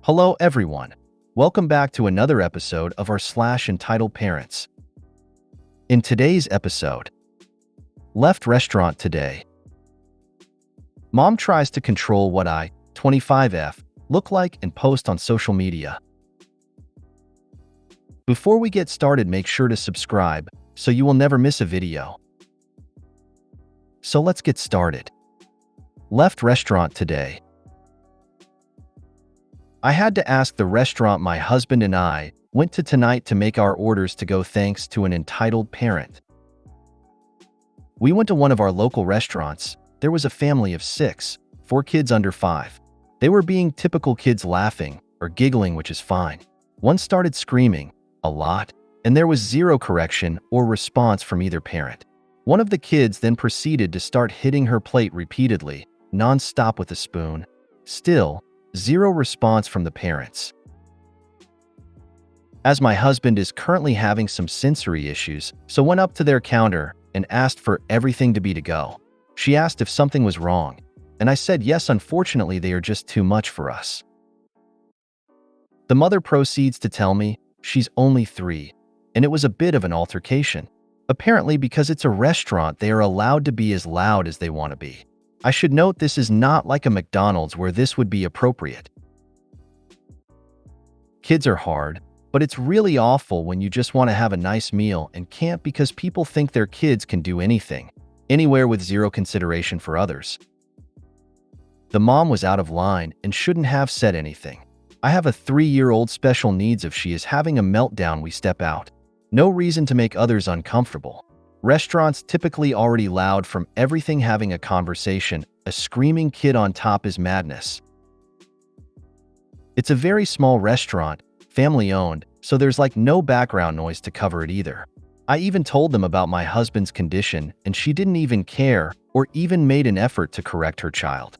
Hello everyone. Welcome back to another episode of our entitled parents. In today's episode, Left Restaurant Today. Mom tries to control what I, 25F, look like and post on social media. Before we get started, make sure to subscribe so you will never miss a video. So let's get started. Left Restaurant Today. I had to ask the restaurant my husband and I went to tonight to make our orders to go thanks to an entitled parent. We went to one of our local restaurants. There was a family of 6, 4 kids under 5. They were being typical kids, laughing or giggling, which is fine. One started screaming a lot, and there was zero correction or response from either parent. One of the kids then proceeded to start hitting her plate repeatedly, non-stop with a spoon. Still, zero response from the parents. As my husband is currently having some sensory issues, so went up to their counter and asked for everything to be to go. She asked if something was wrong, and I said yes, unfortunately they are just too much for us. The mother proceeds to tell me she's only 3, and it was a bit of an altercation. Apparently, because it's a restaurant, they are allowed to be as loud as they want to be. I should note this is not like a McDonald's where this would be appropriate. Kids are hard, but it's really awful when you just want to have a nice meal and can't because people think their kids can do anything, anywhere with zero consideration for others. The mom was out of line and shouldn't have said anything. I have a 3-year-old special needs. If she is having a meltdown, we step out. No reason to make others uncomfortable. Restaurants typically already loud from everything. Having a conversation, a screaming kid on top is madness. It's a very small restaurant, family owned, so there's like no background noise to cover it either. I even told them about my husband's condition and she didn't even care or even made an effort to correct her child.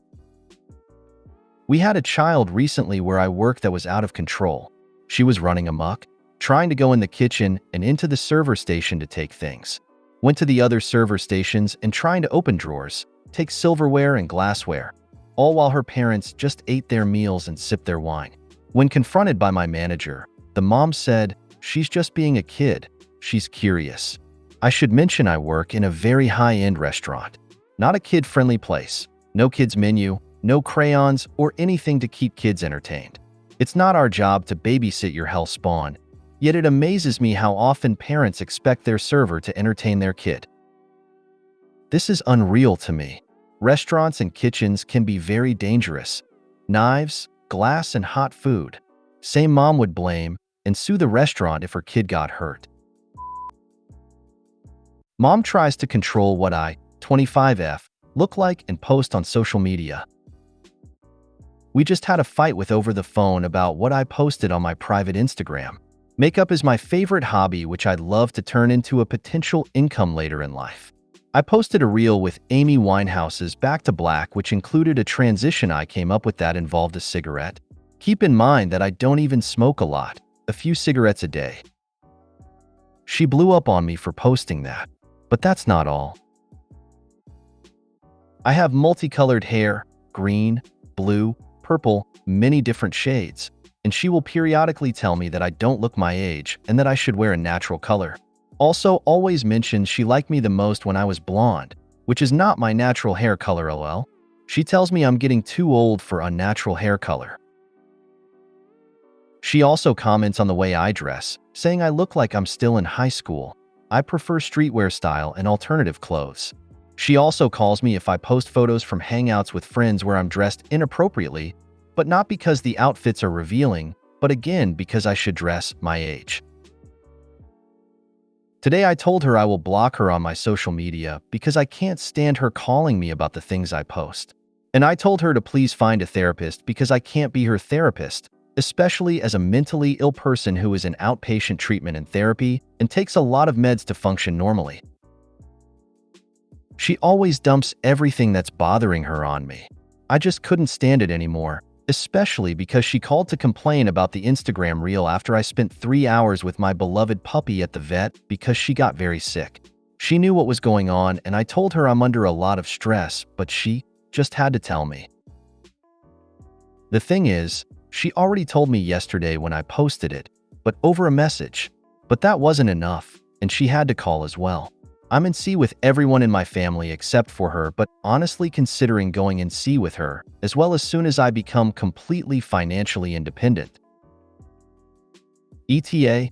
We had a child recently where I work that was out of control. She was running amok, trying to go in the kitchen and into the server station to take things. Went to the other server stations and trying to open drawers, take silverware and glassware, all while her parents just ate their meals and sipped their wine. When confronted by my manager, the mom said, "She's just being a kid. She's curious." I should mention I work in a very high-end restaurant, not a kid-friendly place. No kids menu, no crayons or anything to keep kids entertained. It's not our job to babysit your hell spawn. Yet it amazes me how often parents expect their server to entertain their kid. This is unreal to me. Restaurants and kitchens can be very dangerous. Knives, glass, and hot food. Same mom would blame and sue the restaurant if her kid got hurt. Mom tries to control what I, 25F, look like and post on social media. We just had a fight with over the phone about what I posted on my private Instagram. Makeup is my favorite hobby, which I'd love to turn into a potential income later in life. I posted a reel with Amy Winehouse's Back to Black, which included a transition I came up with that involved a cigarette. Keep in mind that I don't even smoke a lot, a few cigarettes a day. She blew up on me for posting that, but that's not all. I have multicolored hair, green, blue, purple, many different shades. And she will periodically tell me that I don't look my age and that I should wear a natural color. Also, always mentions she liked me the most when I was blonde, which is not my natural hair color, lol. She tells me I'm getting too old for unnatural hair color. She also comments on the way I dress, saying I look like I'm still in high school. I prefer streetwear style and alternative clothes. She also calls me if I post photos from hangouts with friends where I'm dressed inappropriately, but not because the outfits are revealing, but again because I should dress my age. Today I told her I will block her on my social media because I can't stand her calling me about the things I post. And I told her to please find a therapist because I can't be her therapist, especially as a mentally ill person who is in outpatient treatment and therapy and takes a lot of meds to function normally. She always dumps everything that's bothering her on me. I just couldn't stand it anymore. Especially because she called to complain about the Instagram reel after I spent 3 hours with my beloved puppy at the vet because she got very sick. She knew what was going on and I told her I'm under a lot of stress, but she just had to tell me. The thing is, She already told me yesterday when I posted it, but over a message. But that wasn't enough, and she had to call as well. I'm in C with everyone in my family except for her, but honestly considering going in C with her, as well as soon as I become completely financially independent. ETA,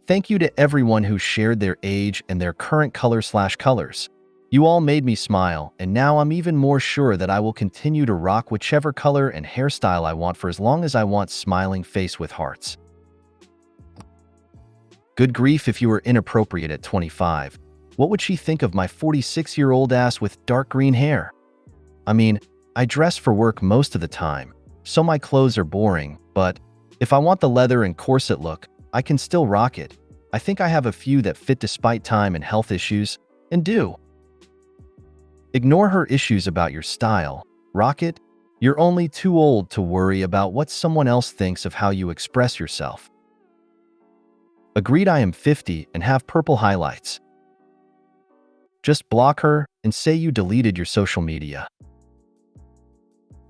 thank you to everyone who shared their age and their current colors. You all made me smile, and now I'm even more sure that I will continue to rock whichever color and hairstyle I want for as long as I want smiling face with hearts. Good grief, if you were inappropriate at 25. What would she think of my 46-year-old ass with dark green hair? I mean, I dress for work most of the time, so my clothes are boring, but if I want the leather and corset look, I can still rock it. I think I have a few that fit despite time and health issues, and do. Ignore her issues about your style. Rock it. You're only too old to worry about what someone else thinks of how you express yourself. Agreed, I am 50 and have purple highlights. Just block her and say you deleted your social media.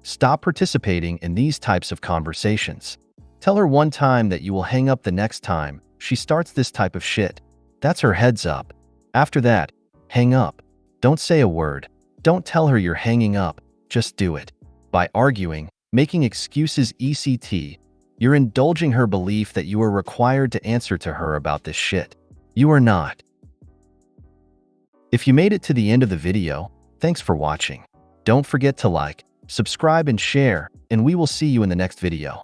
Stop participating in these types of conversations. Tell her one time that you will hang up the next time she starts this type of shit. That's her heads up. After that, hang up. Don't say a word. Don't tell her you're hanging up. Just do it. By arguing, making excuses, etc., you're indulging her belief that you are required to answer to her about this shit. You are not. If you made it to the end of the video, thanks for watching. Don't forget to like, subscribe, and share, and we will see you in the next video.